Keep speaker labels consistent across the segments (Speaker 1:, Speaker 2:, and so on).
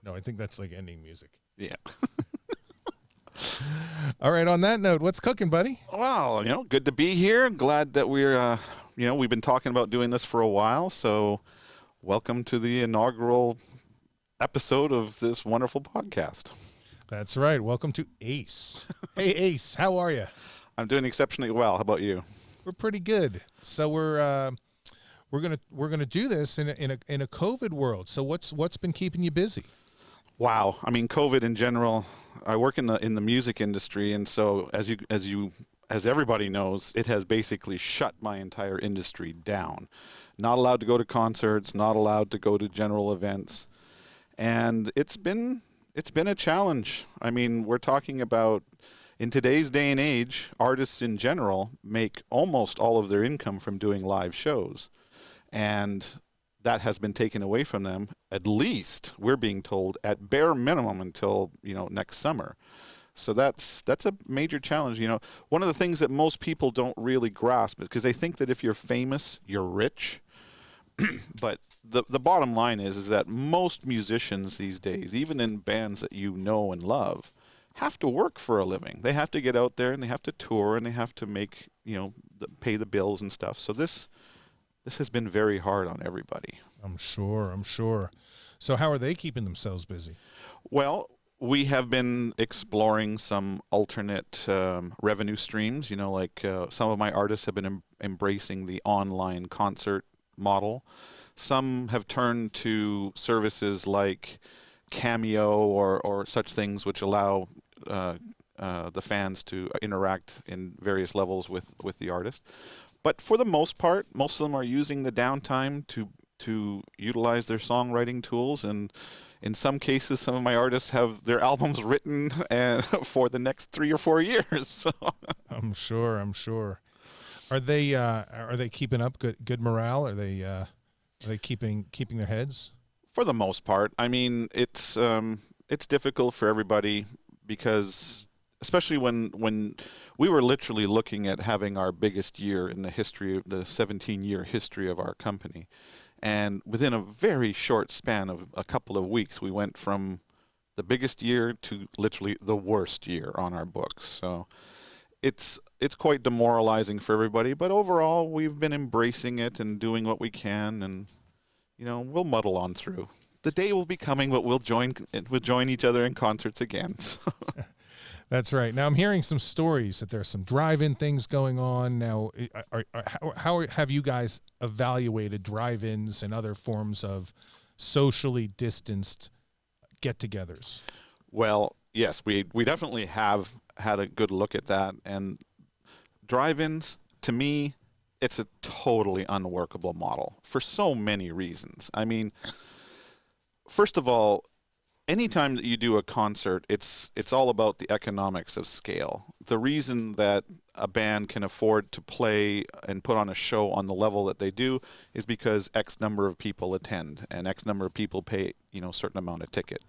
Speaker 1: No, I think that's like ending music.
Speaker 2: Yeah.
Speaker 1: All right. On that note, what's cooking, buddy?
Speaker 2: Well, good to be here. Glad that we're, we've been talking about doing this for a while. So welcome to the inaugural episode of this wonderful podcast.
Speaker 1: That's right. Welcome to Ace. Hey, Ace, how are you?
Speaker 2: I'm doing exceptionally well. How about you?
Speaker 1: We're pretty good. So we're gonna do this in a COVID world. So what's been keeping you busy?
Speaker 2: Wow. I mean, COVID in general. I work in the music industry, and so as everybody knows, it has basically shut my entire industry down. Not allowed to go to concerts, not allowed to go to general events, and it's been a challenge. I mean, we're talking about, in today's day and age, artists in general make almost all of their income from doing live shows, and that has been taken away from them, at least, we're being told, at bare minimum until, next summer. So that's a major challenge. One of the things that most people don't really grasp, because they think that if you're famous, you're rich. But the bottom line is that most musicians these days, even in bands that you know and love, have to work for a living. They have to get out there and they have to tour and they have to make, pay the bills and stuff. So this has been very hard on everybody.
Speaker 1: I'm sure. So how are they keeping themselves busy?
Speaker 2: Well, we have been exploring some alternate revenue streams. Some of my artists have been embracing the online concert model. Some have turned to services like Cameo or such things, which allow the fans to interact in various levels with the artist. But for the most part, most of them are using the downtime to utilize their songwriting tools, and in some cases, some of my artists have their albums written for the next 3 or 4 years. So.
Speaker 1: I'm sure. Are they keeping up good morale? Are they keeping their heads?
Speaker 2: For the most part, I mean, it's difficult for everybody because, especially when we were literally looking at having our biggest year in the history of the 17-year history of our company. And within a very short span of a couple of weeks, we went from the biggest year to literally the worst year on our books. So it's quite demoralizing for everybody. But overall, we've been embracing it and doing what we can, and we'll muddle on through. The day will be coming, but we'll join each other in concerts again. So.
Speaker 1: That's right. Now I'm hearing some stories that there's some drive-in things going on. Now, how have you guys evaluated drive-ins and other forms of socially distanced get-togethers?
Speaker 2: Well, yes, we definitely have had a good look at that. And drive-ins, to me, it's a totally unworkable model for so many reasons. I mean, first of all, anytime that you do a concert, it's all about the economics of scale. The reason that a band can afford to play and put on a show on the level that they do is because X number of people attend and X number of people pay, a certain amount of ticket.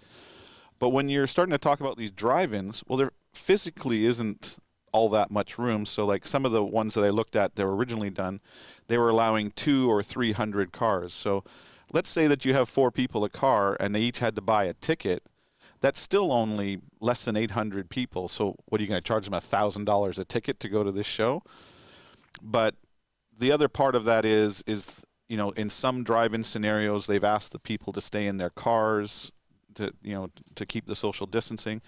Speaker 2: But when you're starting to talk about these drive-ins, well, there physically isn't all that much room. So like some of the ones that I looked at that were originally done, they were allowing 200 or 300 cars. So let's say that you have 4 people a car and they each had to buy a ticket. That's still only less than 800 people. So what are you going to charge them $1,000 a ticket to go to this show? But the other part of that is in some drive-in scenarios, they've asked the people to stay in their cars to keep the social distancing.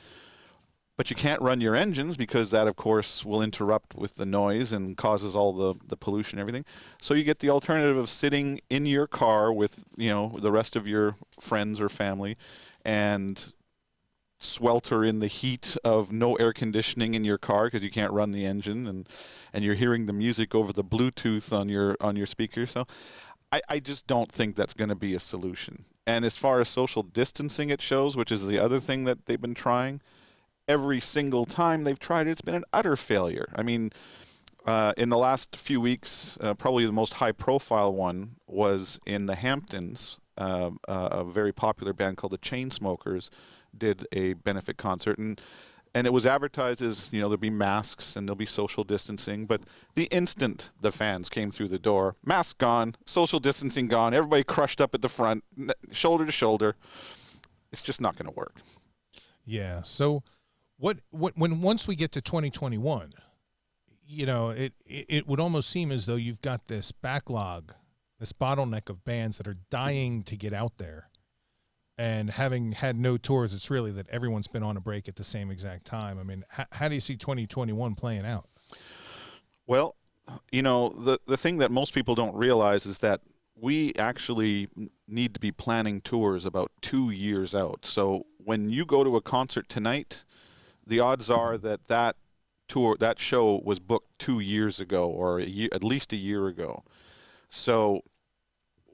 Speaker 2: But you can't run your engines because that, of course, will interrupt with the noise and causes all the pollution and everything. So you get the alternative of sitting in your car with, the rest of your friends or family and swelter in the heat of no air conditioning in your car because you can't run the engine, and you're hearing the music over the Bluetooth on your speaker. So I just don't think that's going to be a solution. And as far as social distancing at shows, which is the other thing that they've been trying, every single time they've tried it, it's been an utter failure. I mean, in the last few weeks, probably the most high-profile one was in the Hamptons. A very popular band called the Chainsmokers did a benefit concert, and it was advertised as, there'll be masks and there'll be social distancing. But the instant the fans came through the door, mask gone, social distancing gone, everybody crushed up at the front, shoulder to shoulder. It's just not going to work.
Speaker 1: Yeah. So when once we get to 2021, you know, it would almost seem as though you've got this backlog, this bottleneck of bands that are dying to get out there. And having had no tours, it's really that everyone's been on a break at the same exact time. I mean, how do you see 2021 playing out?
Speaker 2: Well, you know, the thing that most people don't realize is that we actually need to be planning tours about 2 years out. So when you go to a concert tonight, the odds are that that show was booked 2 years ago, or at least a year ago. So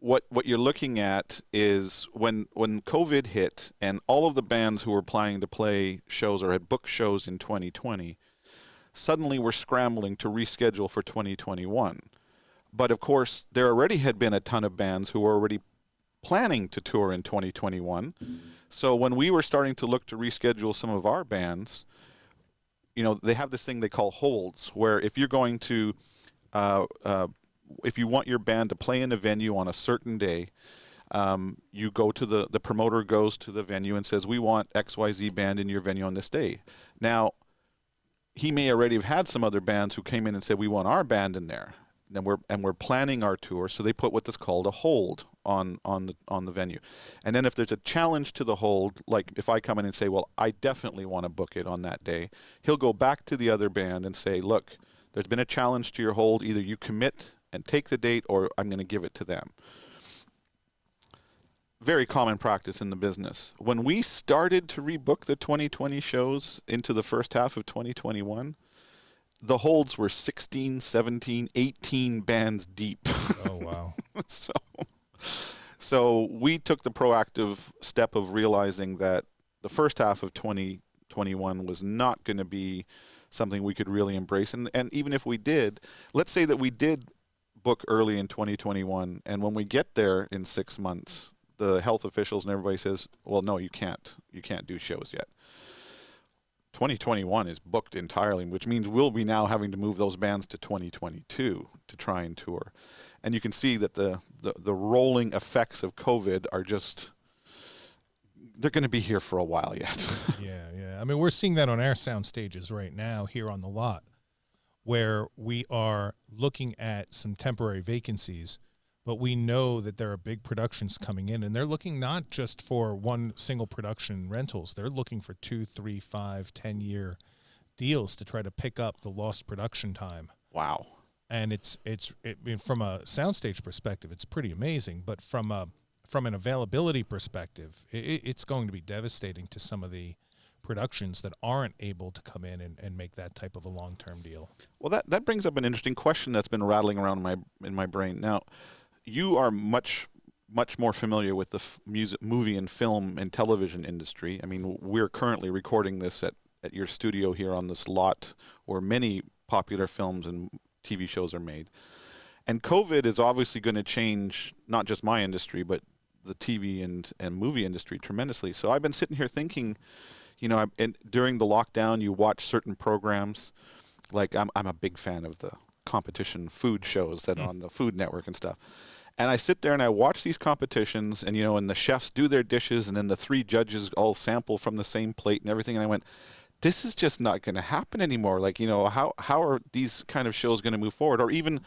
Speaker 2: what you're looking at is when COVID hit and all of the bands who were planning to play shows or had booked shows in 2020 suddenly were scrambling to reschedule for 2021. But of course, there already had been a ton of bands who were already planning to tour in 2021. So when we were starting to look to reschedule some of our bands, you know, they have this thing they call holds, where if you're going to if you want your band to play in a venue on a certain day, you go to the promoter goes to the venue and says, we want XYZ band in your venue on this day. Now, he may already have had some other bands who came in and said, we want our band in there. And we're planning our tour, so they put what is called a hold on the venue. And then if there's a challenge to the hold, like if I come in and say, well, I definitely want to book it on that day, he'll go back to the other band and say, look, there's been a challenge to your hold. Either you commit and take the date, or I'm going to give it to them. Very common practice in the business. When we started to rebook the 2020 shows into the first half of 2021, the holds were 16, 17, 18 bands deep.
Speaker 1: Oh, wow.
Speaker 2: So we took the proactive step of realizing that the first half of 2021 was not going to be something we could really embrace. And even if we did, let's say that we did book early in 2021, and when we get there in 6 months, the health officials and everybody says, well, no, you can't do shows yet. 2021 is booked entirely, which means we'll be now having to move those bands to 2022 to try and tour. And you can see that the rolling effects of COVID are just, they're going to be here for a while yet.
Speaker 1: Yeah. I mean, we're seeing that on our sound stages right now here on the lot, where we are looking at some temporary vacancies, but we know that there are big productions coming in, and they're looking not just for one single production rentals. They're looking for 2, 3, 5, 10-year deals to try to pick up the lost production time.
Speaker 2: Wow.
Speaker 1: And it's from a soundstage perspective, it's pretty amazing, but from an availability perspective, it's going to be devastating to some of the productions that aren't able to come in and make that type of a long-term deal.
Speaker 2: Well, that brings up an interesting question that's been rattling around in my brain. Now, you are much more familiar with the movie and film and television industry. I mean, we're currently recording this at your studio here on this lot where many popular films and TV shows are made. And COVID is obviously going to change not just my industry, but the TV and movie industry tremendously. So I've been sitting here thinking, you know, and during the lockdown, you watch certain programs. Like I'm a big fan of the competition food shows that are on the Food Network and stuff. And I sit there and I watch these competitions, and you know, and the chefs do their dishes, and then the 3 judges all sample from the same plate and everything. And I went, this is just not going to happen anymore. Like, you know, how are these kind of shows going to move forward? Or even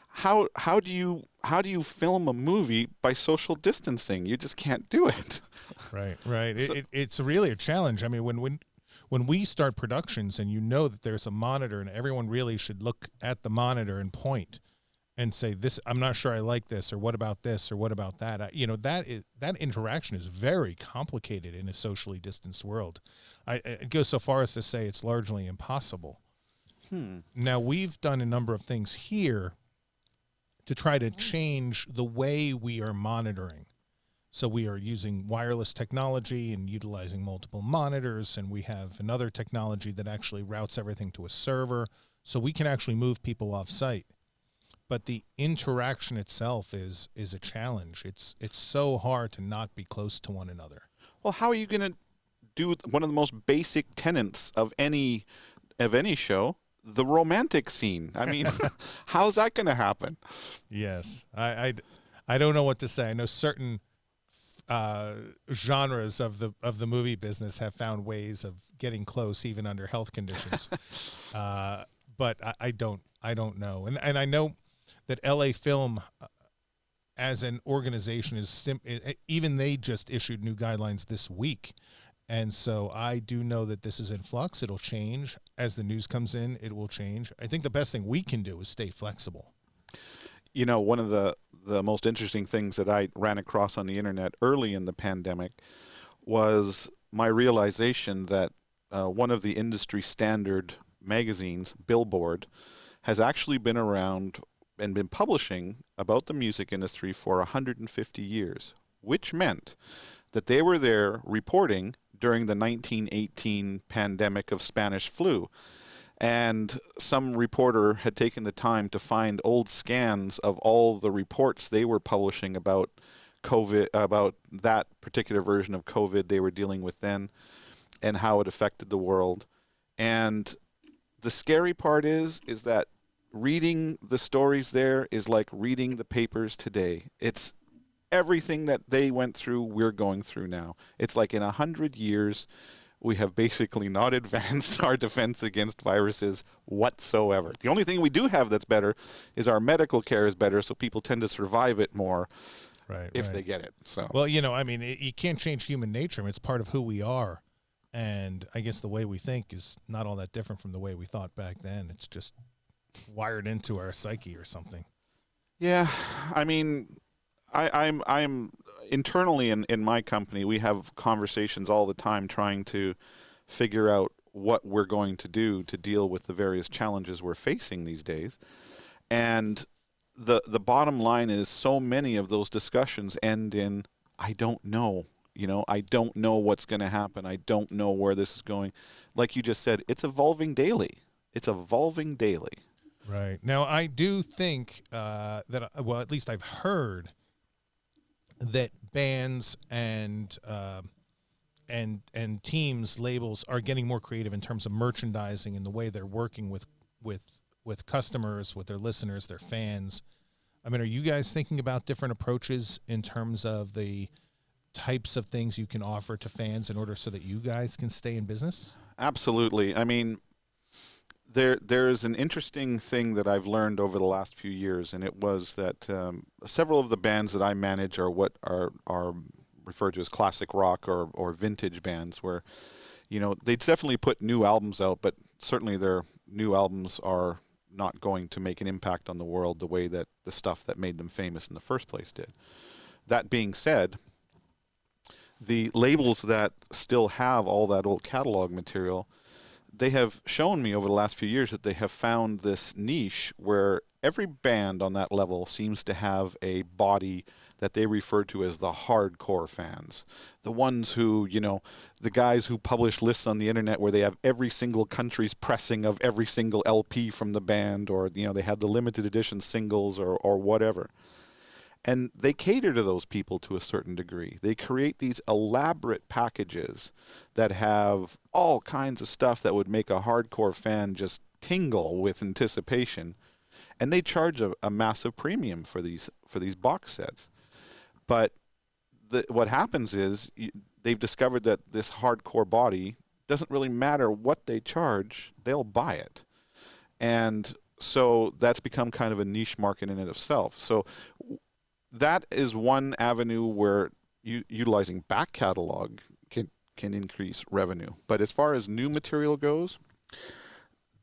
Speaker 2: how do you film a movie by social distancing? You just can't do it.
Speaker 1: Right. So, it's really a challenge. I mean, when we start productions and you know that there's a monitor and everyone really should look at the monitor and point and say, this, I'm not sure I like this, or what about this, or what about that? You know, that interaction is very complicated in a socially distanced world. It goes so far as to say it's largely impossible. Now, we've done a number of things here to try to change the way we are monitoring. So we are using wireless technology and utilizing multiple monitors, and we have another technology that actually routes everything to a server, so we can actually move people off site. But the interaction itself is a challenge. It's so hard to not be close to one another.
Speaker 2: Well, how are you going to do one of the most basic tenets of any show, the romantic scene? I mean, how's that going to happen?
Speaker 1: Yes, I don't know what to say. I know certain genres of the movie business have found ways of getting close even under health conditions. But I don't know, and I know that LA Film as an organization even they just issued new guidelines this week. And so I do know that this is in flux. It'll change as the news comes in. It will change. I think the best thing we can do is stay flexible.
Speaker 2: You know, one of the most interesting things that I ran across on the internet early in the pandemic was my realization that one of the industry standard magazines, Billboard, has actually been around and been publishing about the music industry for 150 years, which meant that they were there reporting during the 1918 pandemic of Spanish flu. And some reporter had taken the time to find old scans of all the reports they were publishing about COVID, about that particular version of COVID they were dealing with then and how it affected the world. And the scary part is that reading the stories there is like reading the papers today. It's everything that they went through, we're going through now. It's like in 100 years, we have basically not advanced our defense against viruses whatsoever. The only thing we do have that's better is our medical care is better, so people tend to survive it more if they get it. So,
Speaker 1: well, you know, I mean, you can't change human nature. I mean, it's part of who we are. And I guess the way we think is not all that different from the way we thought back then. It's just wired into our psyche or something.
Speaker 2: Yeah, I mean, I'm internally in my company, we have conversations all the time trying to figure out what we're going to do to deal with the various challenges we're facing these days. And the bottom line is so many of those discussions end in, I don't know. You know, I don't know what's going to happen. I don't know where this is going. Like you just said, it's evolving daily. It's evolving daily.
Speaker 1: Right. Now, I do think that, well, at least I've heard that bands and teams, labels are getting more creative in terms of merchandising and the way they're working with customers, with their listeners, their fans. I mean, are you guys thinking about different approaches in terms of the types of things you can offer to fans in order so that you guys can stay in business?
Speaker 2: Absolutely. I mean, there's an interesting thing that I've learned over the last few years, and it was that several of the bands that I manage are what are referred to as classic rock or vintage bands, where, you know, they definitely put new albums out, but certainly their new albums are not going to make an impact on the world the way that the stuff that made them famous in the first place did. That being said, the labels that still have all that old catalog material, they have shown me over the last few years that they have found this niche where every band on that level seems to have a body that they refer to as the hardcore fans. The ones who, you know, the guys who publish lists on the internet where they have every single country's pressing of every single LP from the band, or, you know, they have the limited edition singles or whatever. And they cater to those people to a certain degree. They create these elaborate packages that have all kinds of stuff that would make a hardcore fan just tingle with anticipation. And they charge a massive premium for these box sets. But what happens is they've discovered that this hardcore body doesn't really matter what they charge, they'll buy it. And so that's become kind of a niche market in and of itself. So that is one avenue where utilizing back catalog can increase revenue. But as far as new material goes,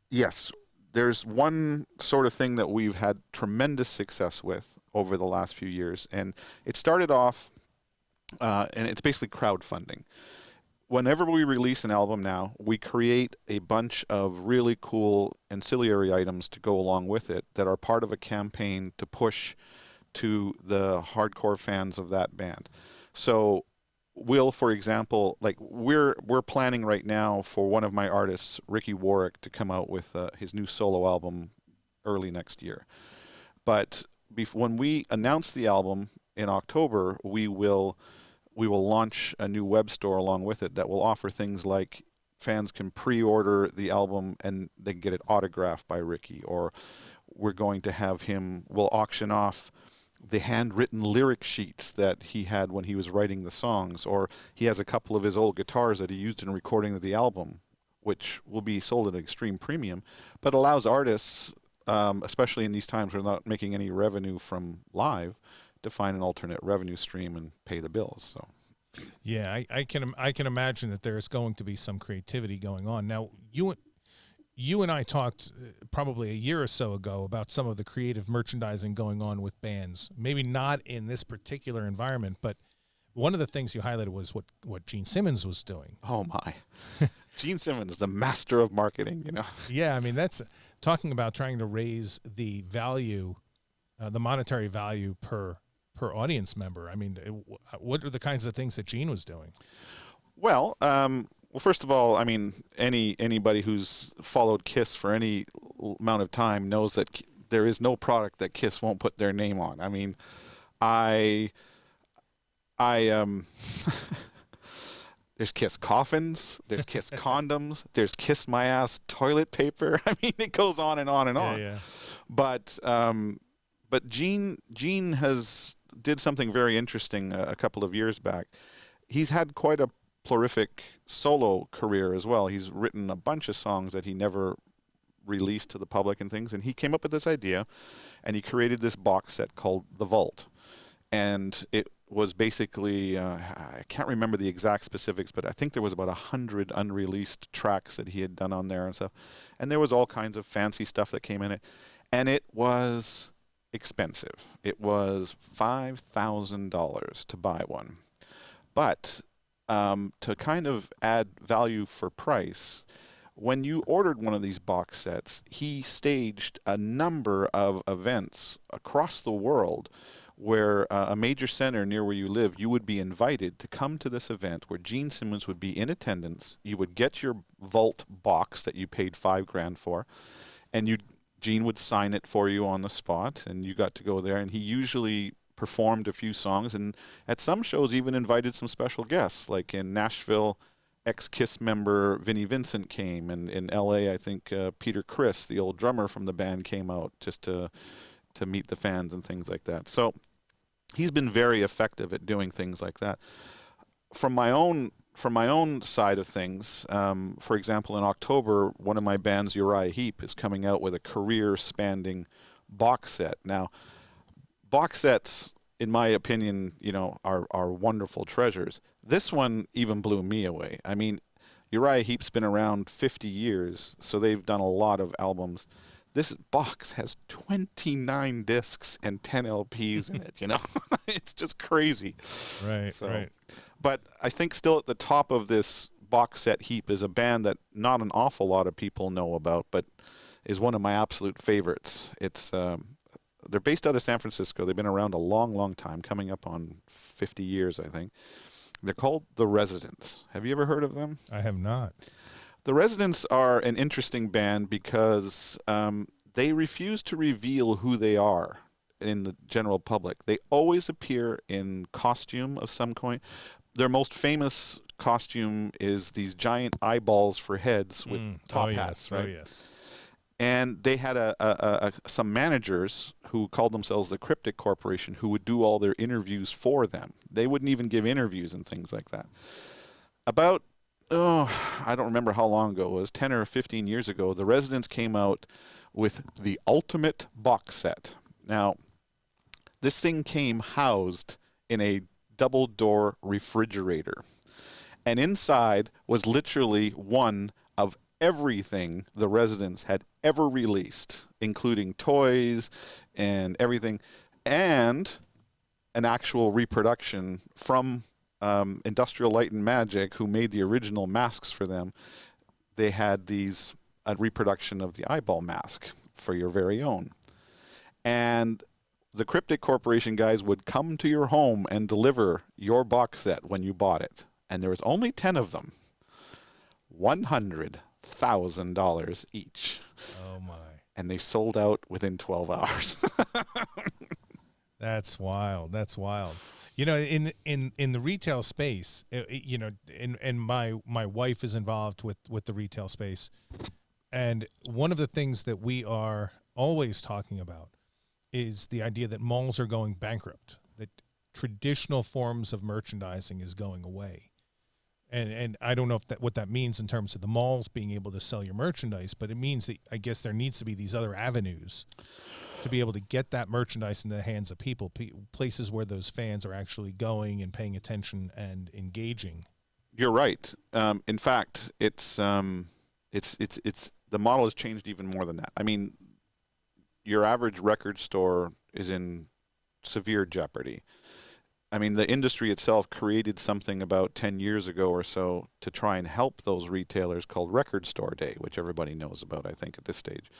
Speaker 2: yes, there's one sort of thing that we've had tremendous success with over the last few years. And it started off, and it's basically crowdfunding. Whenever we release an album now, we create a bunch of really cool ancillary items to go along with it that are part of a campaign to push to the hardcore fans of that band. So we'll, for example, like we're planning right now for one of my artists, Ricky Warwick, to come out with his new solo album early next year. But when we announce the album in October, we will launch a new web store along with it that will offer things like fans can pre-order the album and they can get it autographed by Ricky, or we're going to have we'll auction off the handwritten lyric sheets that he had when he was writing the songs, or he has a couple of his old guitars that he used in recording of the album, which will be sold at an extreme premium, but allows artists, especially in these times where they're not making any revenue from live, to find an alternate revenue stream and pay the bills. So.
Speaker 1: Yeah, I can imagine that there's going to be some creativity going on. Now, you and I talked probably a year or so ago about some of the creative merchandising going on with bands. Maybe not in this particular environment, but one of the things you highlighted was what Gene Simmons was doing.
Speaker 2: Oh my. Gene Simmons, the master of marketing, you know.
Speaker 1: Yeah, I mean, that's talking about trying to raise the value, the monetary value per audience member. I mean, what are the kinds of things that Gene was doing?
Speaker 2: Well, first of all, I mean, anybody who's followed Kiss for any amount of time knows that there is no product that Kiss won't put their name on. I mean, there's Kiss coffins, there's Kiss condoms, there's Kiss My Ass toilet paper. I mean, it goes on and on and on.
Speaker 1: Yeah.
Speaker 2: But Gene did something very interesting a couple of years back. He's had quite a prolific solo career as well. He's written a bunch of songs that he never released to the public and things, and he came up with this idea, and he created this box set called The Vault. And it was basically, I can't remember the exact specifics, but I think there was about 100 unreleased tracks that he had done on there and stuff. And there was all kinds of fancy stuff that came in it. And it was expensive. It was $5,000 to buy one. But to kind of add value for price, when you ordered one of these box sets, he staged a number of events across the world where a major center near where you live, you would be invited to come to this event where Gene Simmons would be in attendance. You would get your Vault box that you paid $5,000 for, and Gene would sign it for you on the spot, and you got to go there. And he usually performed a few songs, and at some shows even invited some special guests. Like in Nashville, ex-Kiss member Vinnie Vincent came, and in L.A., I think Peter Criss, the old drummer from the band, came out just to meet the fans and things like that. So he's been very effective at doing things like that. From my own side of things, for example, in October, one of my bands, Uriah Heep, is coming out with a career-spanning box set. Now, box sets, in my opinion, are wonderful treasures. This one even blew me away. I mean, Uriah Heep's been around 50 years, so they've done a lot of albums. This box has 29 discs and 10 LPs in it, It's just crazy.
Speaker 1: Right, right.
Speaker 2: But I think still at the top of this box set heap is a band that not an awful lot of people know about, but is one of my absolute favorites. It's they're based out of San Francisco. They've been around a long, long time, coming up on 50 years, I think. They're called The Residents. Have you ever heard of them?
Speaker 1: I have not.
Speaker 2: The Residents are an interesting band because they refuse to reveal who they are in the general public. They always appear in costume of some kind. Their most famous costume is these giant eyeballs for heads with top hats, right?
Speaker 1: Oh, yes.
Speaker 2: And they had some managers who called themselves the Cryptic Corporation who would do all their interviews for them. They wouldn't even give interviews and things like that. About I don't remember how long ago it was, 10 or 15 years ago, the Residents came out with the ultimate box set. Now, this thing came housed in a double-door refrigerator. And inside was literally one of everything the Residents had ever released, including toys and everything, and an actual reproduction from Industrial Light and Magic, who made the original masks for them. They had a reproduction of the eyeball mask for your very own. And the Cryptic Corporation guys would come to your home and deliver your box set when you bought it. And there was only 10 of them. $100,000 each.
Speaker 1: Oh, my.
Speaker 2: And they sold out within 12 hours.
Speaker 1: That's wild. That's wild. In the retail space, and my wife is involved with the retail space. And one of the things that we are always talking about is the idea that malls are going bankrupt, that traditional forms of merchandising is going away. And I don't know if what that means in terms of the malls being able to sell your merchandise, but it means that I guess there needs to be these other avenues to be able to get that merchandise in the hands of people, places where those fans are actually going and paying attention and engaging.
Speaker 2: You're right. In fact, it's the model has changed even more than that. I mean, your average record store is in severe jeopardy. I mean, the industry itself created something about 10 years ago or so to try and help those retailers called Record Store Day, which everybody knows about, I think, at this stage.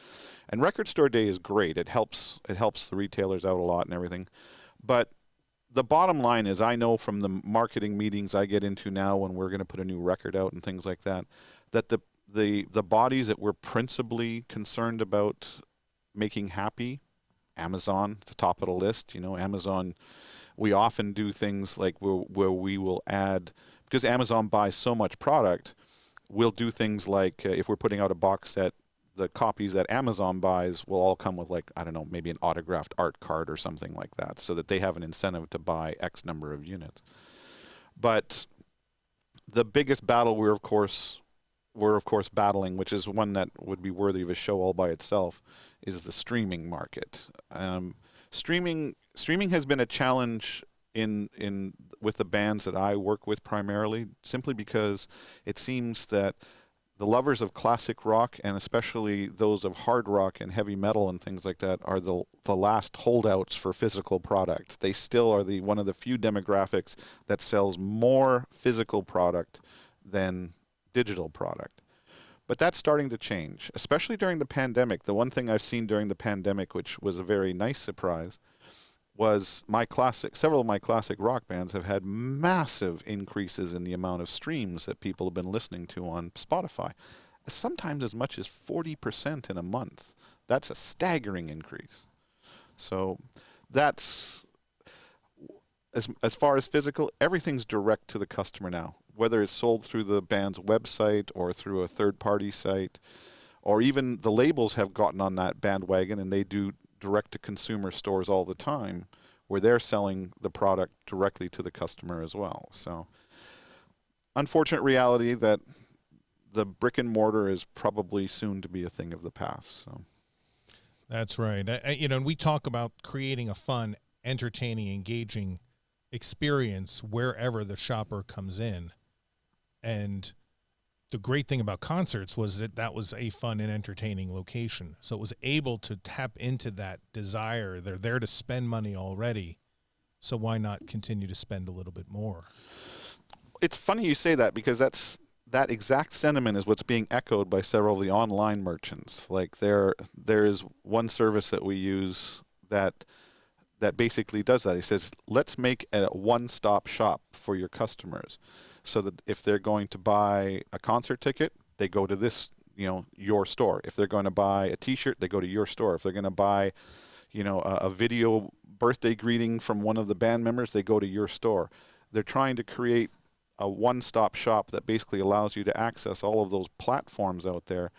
Speaker 2: And Record Store Day is great. It helps the retailers out a lot and everything. But the bottom line is, I know from the marketing meetings I get into now when we're going to put a new record out and things like that, that the bodies that we're principally concerned about making happy, Amazon, at the top of the list, Amazon. We often do things like where we will add, because Amazon buys so much product, we'll do things like if we're putting out a box set, the copies that Amazon buys will all come with, like, I don't know, maybe an autographed art card or something like that, so that they have an incentive to buy X number of units. But the biggest battle we're of course battling, which is one that would be worthy of a show all by itself, is the streaming market. Streaming has been a challenge in with the bands that I work with primarily, simply because it seems that the lovers of classic rock, and especially those of hard rock and heavy metal and things like that, are the last holdouts for physical product. They still are one of the few demographics that sells more physical product than digital product. But that's starting to change, especially during the pandemic. The one thing I've seen during the pandemic, which was a very nice surprise, was several of my classic rock bands have had massive increases in the amount of streams that people have been listening to on Spotify. Sometimes as much as 40% in a month. That's a staggering increase. So that's, as far as physical, everything's direct to the customer now. Whether it's sold through the band's website or through a third-party site, or even the labels have gotten on that bandwagon and they do direct-to-consumer stores all the time where they're selling the product directly to the customer as well. So, unfortunate reality that the brick and mortar is probably soon to be a thing of the past. So,
Speaker 1: that's right. And we talk about creating a fun, entertaining, engaging experience wherever the shopper comes in. And the great thing about concerts was that was a fun and entertaining location. So it was able to tap into that desire. They're there to spend money already. So why not continue to spend a little bit more?
Speaker 2: It's funny you say that, because that exact sentiment is what's being echoed by several of the online merchants. Like there is one service that we use that basically does that. He says, let's make a one-stop shop for your customers, so that if they're going to buy a concert ticket, they go to this, your store. If they're going to buy a T-shirt, they go to your store. If they're going to buy, a video birthday greeting from one of the band members, they go to your store. They're trying to create a one-stop shop that basically allows you to access all of those platforms out there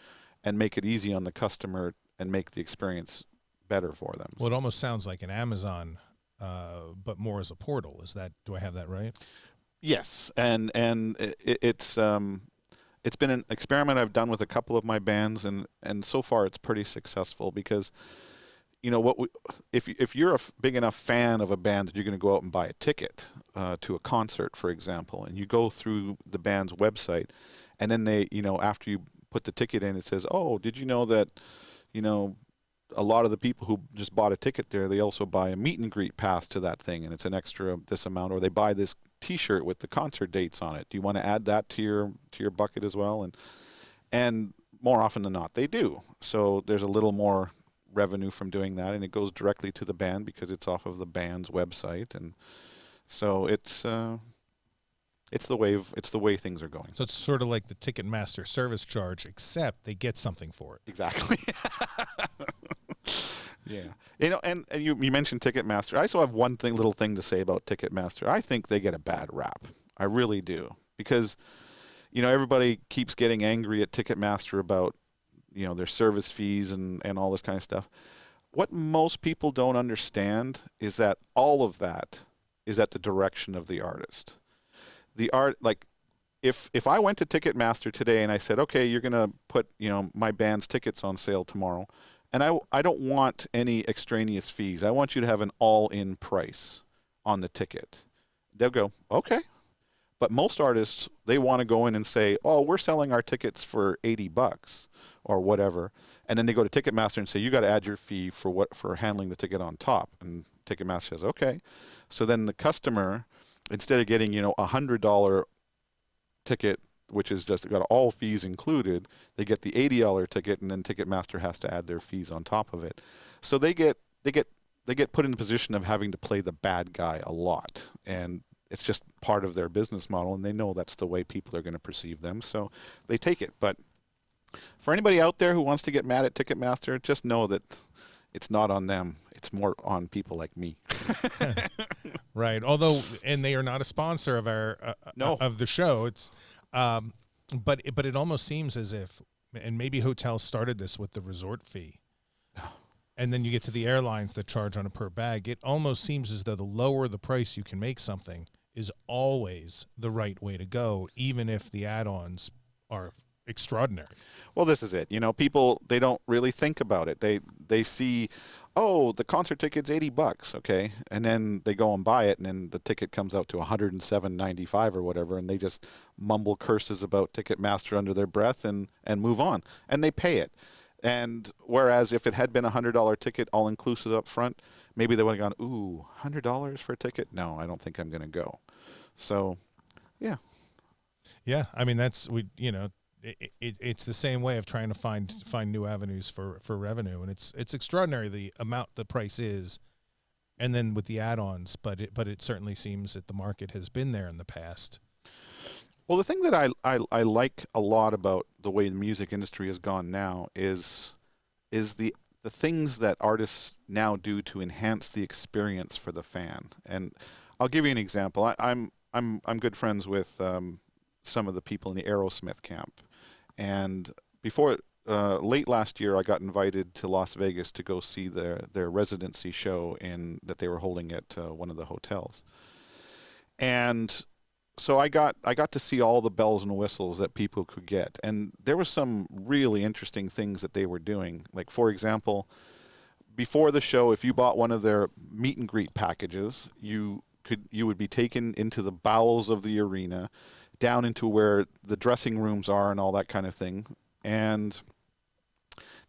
Speaker 2: and make it easy on the customer and make the experience better for them.
Speaker 1: Well, it almost sounds like an Amazon, but more as a portal. Do I have that right?
Speaker 2: Yes, and it's been an experiment I've done with a couple of my bands, and so far it's pretty successful, because if you're a big enough fan of a band that you're going to go out and buy a ticket to a concert, for example, and you go through the band's website, and then they, after you put the ticket in, it says, oh, did you know that, a lot of the people who just bought a ticket there, they also buy a meet and greet pass to that thing, and it's an extra this amount, or they buy this T-shirt with the concert dates on it. Do you want to add that to your bucket as well? And more often than not, they do. So there's a little more revenue from doing that, and it goes directly to the band because it's off of the band's website, and so it's the way things are going.
Speaker 1: So it's sort of like the Ticketmaster service charge, except they get something for it.
Speaker 2: Exactly. Yeah. And you mentioned Ticketmaster. I also have one little thing to say about Ticketmaster. I think they get a bad rap. I really do. Because, everybody keeps getting angry at Ticketmaster about, their service fees and all this kind of stuff. what most people don't understand is that all of that is at the direction of the artist. The art, like, if I went to Ticketmaster today and I said, okay, you're gonna put my band's tickets on sale tomorrow, and I don't want any extraneous fees. I want you to have an all-in price on the ticket. They'll go, okay. But most artists, they want to go in and say, oh, we're selling our tickets for $80 or whatever. And then they go to Ticketmaster and say, you got to add your fee for handling the ticket on top. And Ticketmaster says, okay. So then the customer, instead of getting, $100 ticket, which is just got all fees included, they get the $80 ticket, and then Ticketmaster has to add their fees on top of it. So they get put in the position of having to play the bad guy a lot. And it's just part of their business model, and they know that's the way people are going to perceive them, so they take it. But for anybody out there who wants to get mad at Ticketmaster, just know that it's not on them. It's more on people like me.
Speaker 1: Right. Although, and they are not a sponsor of our
Speaker 2: No.
Speaker 1: of the show. It's, but it almost seems as if, and maybe hotels started this with the resort fee. And then you get to the airlines that charge on a per bag. It almost seems as though the lower the price you can make something is always the right way to go, even if the add-ons are extraordinary.
Speaker 2: Well, this is it. People, they don't really think about it. They see, oh, the concert ticket's $80, okay, and then they go and buy it, and then the ticket comes out to $107.95 or whatever, and they just mumble curses about Ticketmaster under their breath and move on, and they pay it. And whereas if it had been $100 ticket all inclusive up front, maybe they would have gone, ooh, $100 for a ticket? No, I don't think I'm going to go. So, yeah.
Speaker 1: Yeah, I mean it's the same way of trying to find new avenues for revenue, and it's extraordinary the amount the price is, and then with the add-ons, but it certainly seems that the market has been there in the past.
Speaker 2: Well, the thing that I like a lot about the way the music industry has gone now is the things that artists now do to enhance the experience for the fan. And I'll give you an example. I'm good friends with some of the people in the Aerosmith camp, and before late last year, I got invited to Las Vegas to go see their residency show that they were holding at one of the hotels, and so I got to see all the bells and whistles that people could get, and there were some really interesting things that they were doing. Like, for example, before the show, if you bought one of their meet and greet packages, you would be taken into the bowels of the arena, down into where the dressing rooms are and all that kind of thing. And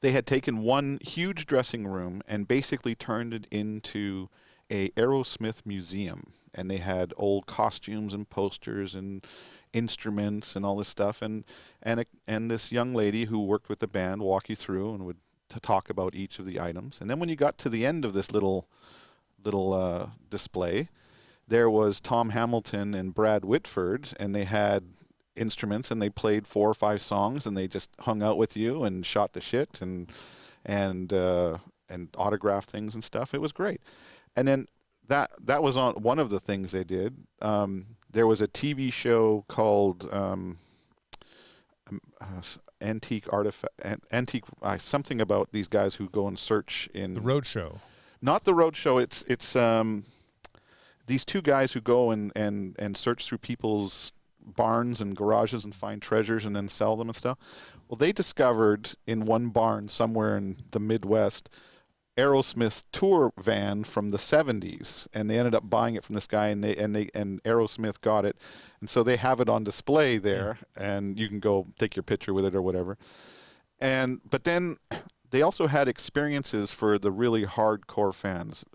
Speaker 2: they had taken one huge dressing room and basically turned it into a Aerosmith museum, and they had old costumes and posters and instruments and all this stuff, and this young lady who worked with the band walk you through and would talk about each of the items. And then when you got to the end of this little display, there was Tom Hamilton and Brad Whitford, and they had instruments, and they played 4 or 5 songs, and they just hung out with you and shot the shit and autographed things and stuff. It was great. And then that was on one of the things they did. There was a TV show called Antique something about these guys who go and search in
Speaker 1: The Road Show.
Speaker 2: Not The Road Show. It's these two guys who go and search through people's barns and garages and find treasures and then sell them and stuff. Well, they discovered in one barn somewhere in the Midwest Aerosmith's tour van from the 70s, and they ended up buying it from this guy, and Aerosmith got it, and so they have it on display there, and you can go take your picture with it or whatever. But then they also had experiences for the really hardcore fans.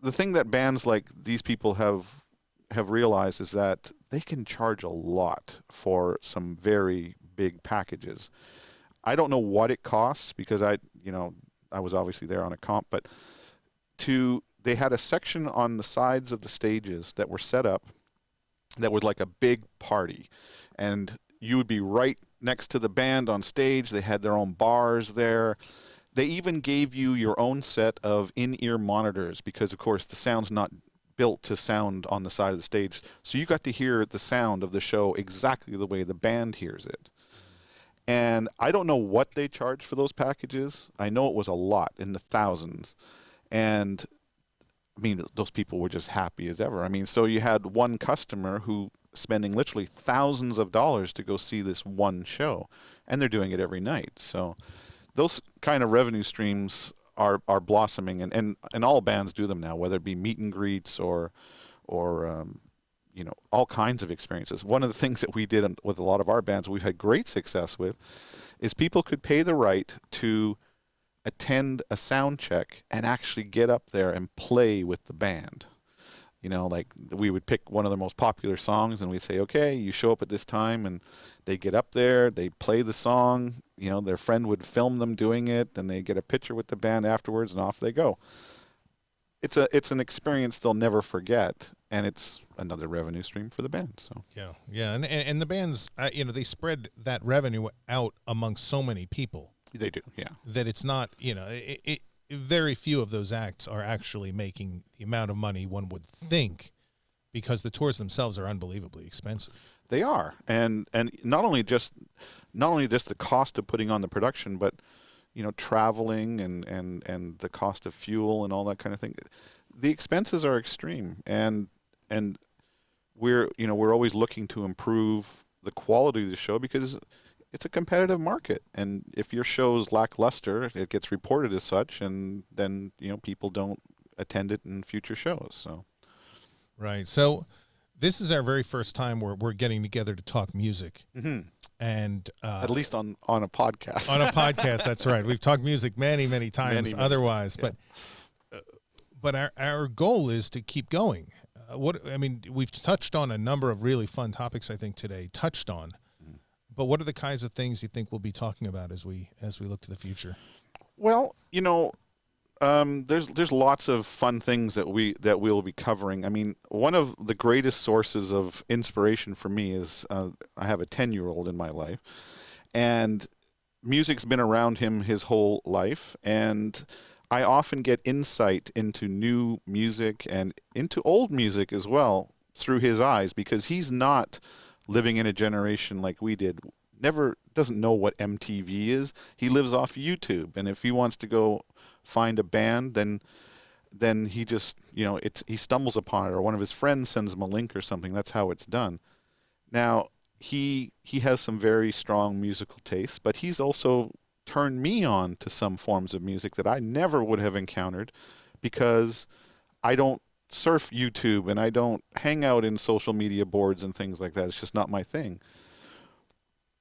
Speaker 2: The thing that bands like these people have realized is that they can charge a lot for some very big packages. I don't know what it costs because I was obviously there on a comp, but they had a section on the sides of the stages that were set up that was like a big party, and you would be right next to the band on stage. They had their own bars there. They even gave you your own set of in-ear monitors because, of course, the sound's not built to sound on the side of the stage. So you got to hear the sound of the show exactly the way the band hears it. And I don't know what they charged for those packages. I know it was a lot, in the thousands. And I mean, those people were just happy as ever. I mean, so you had one customer who spending literally thousands of dollars to go see this one show, and they're doing it every night. So those kind of revenue streams are blossoming, and all bands do them now, whether it be meet and greets or you know, all kinds of experiences. One of the things that we did with a lot of our bands, we've had great success with, is people could pay the right to attend a sound check and actually get up there and play with the band. You know, like we would pick one of the most popular songs and we'd say, okay, you show up at this time, and they get up there, they play the song, you know, their friend would film them doing it, and they get a picture with the band afterwards, and off they go. It's an experience they'll never forget, and it's another revenue stream for the band. So
Speaker 1: yeah, and the bands, you know, they spread that revenue out among so many people.
Speaker 2: They do, yeah.
Speaker 1: That it's not, you know, very few of those acts are actually making the amount of money one would think, because the tours themselves are unbelievably expensive.
Speaker 2: They are, and not only just the cost of putting on the production, but you know, traveling and the cost of fuel and all that kind of thing. The expenses are extreme, and we're always looking to improve the quality of the show, because it's a competitive market, and if your show's lackluster, it gets reported as such, and then, you know, people don't attend it in future shows. So
Speaker 1: right. So this is our very first time we're getting together to talk music. Mm-hmm. And
Speaker 2: at least on a podcast.
Speaker 1: On a podcast, that's right. We've talked music many times otherwise,
Speaker 2: yeah.
Speaker 1: but our goal is to keep going. We've touched on a number of really fun topics, I think, today. But what are the kinds of things you think we'll be talking about as we look to the future?
Speaker 2: Well, you know, there's lots of fun things that we'll be covering. I mean, one of the greatest sources of inspiration for me is I have a 10-year-old in my life, and music's been around him his whole life, and I often get insight into new music and into old music as well through his eyes, because he's not living in a generation like we did. Doesn't know what MTV is. He lives off YouTube, and if he wants to go find a band, then he just, you know, he stumbles upon it, or one of his friends sends him a link or something. That's how it's done. Now, he has some very strong musical tastes, but he's also turned me on to some forms of music that I never would have encountered, because I don't surf YouTube and I don't hang out in social media boards and things like that. It's just not my thing.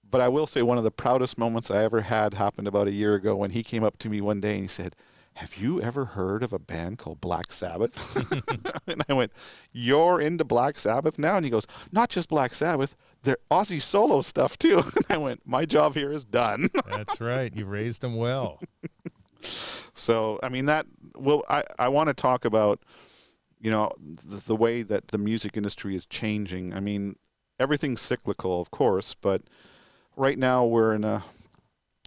Speaker 2: But I will say one of the proudest moments I ever had happened about a year ago, when he came up to me one day and he said, "Have you ever heard of a band called Black Sabbath?" And I went, "You're into Black Sabbath now?" And he goes, "Not just Black Sabbath, they're Ozzy solo stuff too." And I went, "My job here is done."
Speaker 1: That's right. You raised them well.
Speaker 2: So, I mean, I want to talk about, you know, the way that the music industry is changing. I mean, everything's cyclical, of course, but right now we're in a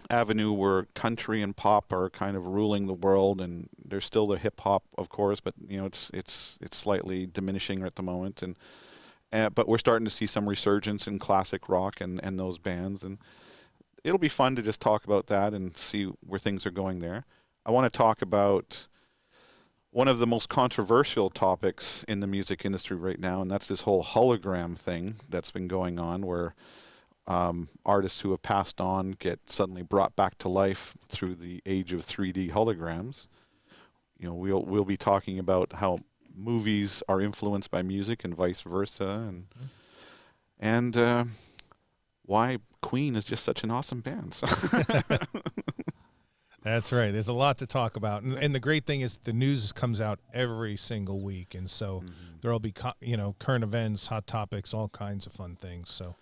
Speaker 2: avenue where country and pop are kind of ruling the world, and there's still the hip hop, of course, but you know, it's slightly diminishing at the moment, and but we're starting to see some resurgence in classic rock and those bands, and it'll be fun to just talk about that and see where things are going there. I want to talk about one of the most controversial topics in the music industry right now, and that's this whole hologram thing that's been going on, where artists who have passed on get suddenly brought back to life through the age of 3D holograms. You know, we'll be talking about how movies are influenced by music and vice versa, and why Queen is just such an awesome band. So.
Speaker 1: That's right. There's a lot to talk about, and the great thing is the news comes out every single week, and so there'll be current events, hot topics, all kinds of fun things. So.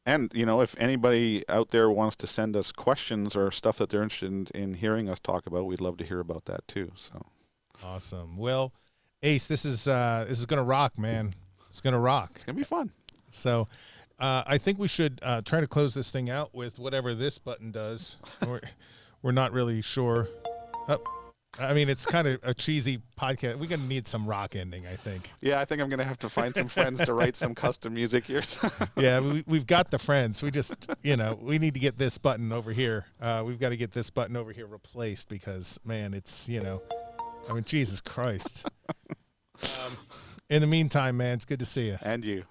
Speaker 2: And, you know, if anybody out there wants to send us questions or stuff that they're interested in hearing us talk about, we'd love to hear about that too. So
Speaker 1: awesome. Well, Ace, this is going to rock, man. It's going to rock.
Speaker 2: It's going to be fun.
Speaker 1: So I think we should try to close this thing out with whatever this button does. We're not really sure. Oh, I mean, it's kind of a cheesy podcast. We're going to need some rock ending, I think.
Speaker 2: Yeah, I think I'm going to have to find some friends to write some custom music here.
Speaker 1: Yeah, we've got the friends. We just, we need to get this button over here. We've got to get this button over here replaced because, man, it's, I mean, Jesus Christ. In the meantime, man, it's good to see you.
Speaker 2: And you.